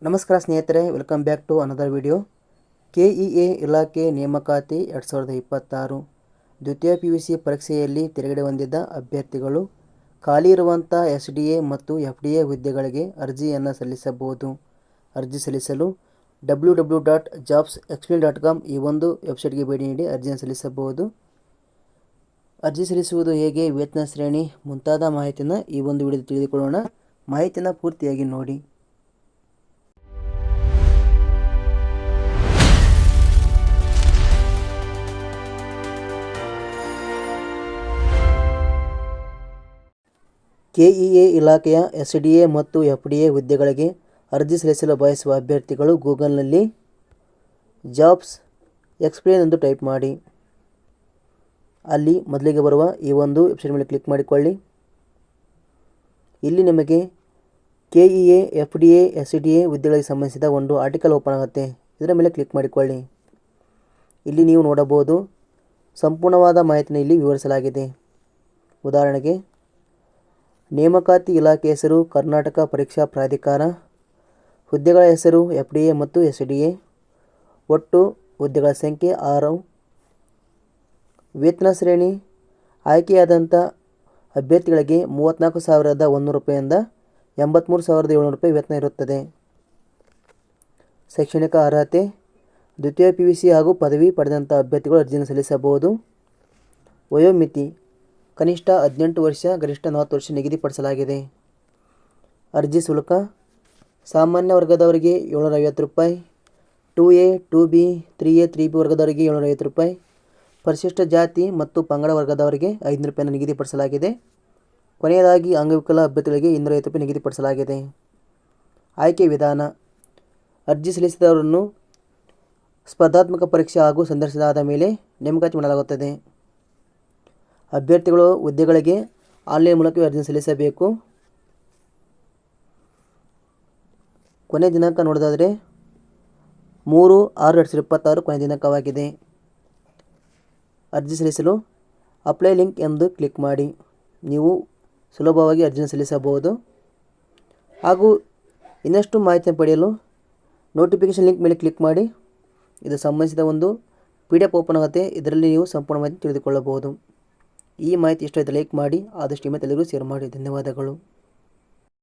ನಮಸ್ಕಾರ ಸ್ನೇಹಿತರೆ, welcome back to another video. KEA ಇಲಾಖೆ ನೇಮಕಾತಿ 2026 ದ್ವಿತೀಯ PUC ಪರೀಕ್ಷೆಯಲ್ಲಿ ತೆರಗಡೆ ಹೊಂದಿದ್ದ ಅಭ್ಯರ್ಥಿಗಳು ಖಾಲಿ ಇರುವಂಥ SDA ಮತ್ತು FDA ಹುದ್ದೆಗಳಿಗೆ ಅರ್ಜಿಯನ್ನು ಸಲ್ಲಿಸಬಹುದು. ಅರ್ಜಿ ಸಲ್ಲಿಸಲು www.jobsexplain.com ಈ ಒಂದು ವೆಬ್ಸೈಟ್ಗೆ ಭೇಟಿ ನೀಡಿ ಅರ್ಜಿಯನ್ನು ಸಲ್ಲಿಸಬಹುದು. ಅರ್ಜಿ ಸಲ್ಲಿಸುವುದು ಹೇಗೆ, ವೇತನ ಶ್ರೇಣಿ ಮುಂತಾದ ಮಾಹಿತಿಯನ್ನು ಈ ಒಂದು ವಿಡಿಯೋದಲ್ಲಿ ತಿಳಿದುಕೊಳ್ಳೋಣ. ಮಾಹಿತಿಯನ್ನು ಪೂರ್ತಿಯಾಗಿ ನೋಡಿ. KEA ಇಲಾಖೆಯ SDA ಮತ್ತು FDA ಹುದ್ದೆಗಳಿಗೆ ಅರ್ಜಿ ಸಲ್ಲಿಸಲು ಬಯಸುವ ಅಭ್ಯರ್ಥಿಗಳು ಗೂಗಲ್ನಲ್ಲಿ ಜಾಬ್ಸ್ ಎಕ್ಸ್ಪ್ಲೇನ್ ಎಂದು ಟೈಪ್ ಮಾಡಿ. ಅಲ್ಲಿ ಮೊದಲಿಗೆ ಬರುವ ಈ ಒಂದು ವೆಬ್ಸೈಟ್ ಮೇಲೆ ಕ್ಲಿಕ್ ಮಾಡಿಕೊಳ್ಳಿ. ಇಲ್ಲಿ ನಿಮಗೆ KEA, FDA, SDA ಹುದ್ದೆಗಳಿಗೆ ಸಂಬಂಧಿಸಿದ ಒಂದು ಆರ್ಟಿಕಲ್ ಓಪನ್ ಆಗುತ್ತೆ. ಇದರ ಮೇಲೆ ಕ್ಲಿಕ್ ಮಾಡಿಕೊಳ್ಳಿ. ಇಲ್ಲಿ ನೀವು ನೋಡಬಹುದು, ಸಂಪೂರ್ಣವಾದ ಮಾಹಿತಿಯನ್ನು ಇಲ್ಲಿ ವಿವರಿಸಲಾಗಿದೆ. ಉದಾಹರಣೆಗೆ, ನೇಮಕಾತಿ ಇಲಾಖೆ ಹೆಸರು ಕರ್ನಾಟಕ ಪರೀಕ್ಷಾ ಪ್ರಾಧಿಕಾರ, ಹುದ್ದೆಗಳ ಹೆಸರು FDA ಮತ್ತು SDA, ಒಟ್ಟು ಹುದ್ದೆಗಳ ಸಂಖ್ಯೆ 6, ವೇತನ ಶ್ರೇಣಿ ಆಯ್ಕೆಯಾದಂಥ ಅಭ್ಯರ್ಥಿಗಳಿಗೆ 34,100 ರೂಪಾಯಿಂದ 83,700 ರೂಪಾಯಿ ವೇತನ ಇರುತ್ತದೆ. ಶೈಕ್ಷಣಿಕ ಅರ್ಹತೆ ದ್ವಿತೀಯ PUC ಹಾಗೂ ಪದವಿ ಪಡೆದಂಥ ಅಭ್ಯರ್ಥಿಗಳು ಅರ್ಜಿಯನ್ನು ಸಲ್ಲಿಸಬಹುದು. ವಯೋಮಿತಿ ಕನಿಷ್ಠ 18 ವರ್ಷ, ಗರಿಷ್ಠ 40 ವರ್ಷ ನಿಗದಿಪಡಿಸಲಾಗಿದೆ. ಅರ್ಜಿ ಶುಲ್ಕ ಸಾಮಾನ್ಯ ವರ್ಗದವರಿಗೆ 750 ರೂಪಾಯಿ, 2A, 2B, 3A, 3B ವರ್ಗದವರಿಗೆ 750 ರೂಪಾಯಿ, ಪರಿಶಿಷ್ಟ ಜಾತಿ ಮತ್ತು ಪಂಗಡ ವರ್ಗದವರಿಗೆ 500 ರೂಪಾಯಿಯನ್ನು ನಿಗದಿಪಡಿಸಲಾಗಿದೆ. ಕೊನೆಯದಾಗಿ ಅಂಗವಿಕಲ ಅಭ್ಯರ್ಥಿಗಳಿಗೆ 250 ರೂಪಾಯಿ ನಿಗದಿಪಡಿಸಲಾಗಿದೆ. ಆಯ್ಕೆ ವಿಧಾನ: ಅರ್ಜಿ ಸಲ್ಲಿಸಿದವರನ್ನು ಸ್ಪರ್ಧಾತ್ಮಕ ಪರೀಕ್ಷೆ ಹಾಗೂ ಸಂದರ್ಶನದ ಮೇಲೆ ನೇಮಕಾತಿ ಮಾಡಲಾಗುತ್ತದೆ. ಅಭ್ಯರ್ಥಿಗಳು ಹುದ್ದೆಗಳಿಗೆ ಆನ್ಲೈನ್ ಮೂಲಕವೇ ಅರ್ಜಿ ಸಲ್ಲಿಸಬೇಕು. ಕೊನೆಯ ದಿನಾಂಕ ನೋಡೋದಾದರೆ 3/6/2026 ಕೊನೆಯ ದಿನಾಂಕವಾಗಿದೆ. ಅರ್ಜಿ ಸಲ್ಲಿಸಲು ಅಪ್ಲೈ ಲಿಂಕ್ ಎಂದು ಕ್ಲಿಕ್ ಮಾಡಿ ನೀವು ಸುಲಭವಾಗಿ ಅರ್ಜಿಯನ್ನು ಸಲ್ಲಿಸಬಹುದು. ಹಾಗೂ ಇನ್ನಷ್ಟು ಮಾಹಿತಿಯನ್ನು ಪಡೆಯಲು ನೋಟಿಫಿಕೇಷನ್ ಲಿಂಕ್ ಮೇಲೆ ಕ್ಲಿಕ್ ಮಾಡಿ. ಇದು ಸಂಬಂಧಿಸಿದ ಒಂದು PDF ಓಪನ್ ಆಗುತ್ತೆ. ಇದರಲ್ಲಿ ನೀವು ಸಂಪೂರ್ಣ ಮಾಹಿತಿ ತಿಳಿದುಕೊಳ್ಳಬಹುದು. ಈ ಮಾಹಿತಿ ಇಷ್ಟ ಆಯಿತು ಲೈಕ್ ಮಾಡಿ, ಆದಷ್ಟು ಎಲ್ಲರಿಗೂ ಶೇರ್ ಮಾಡಿ. ಧನ್ಯವಾದಗಳು.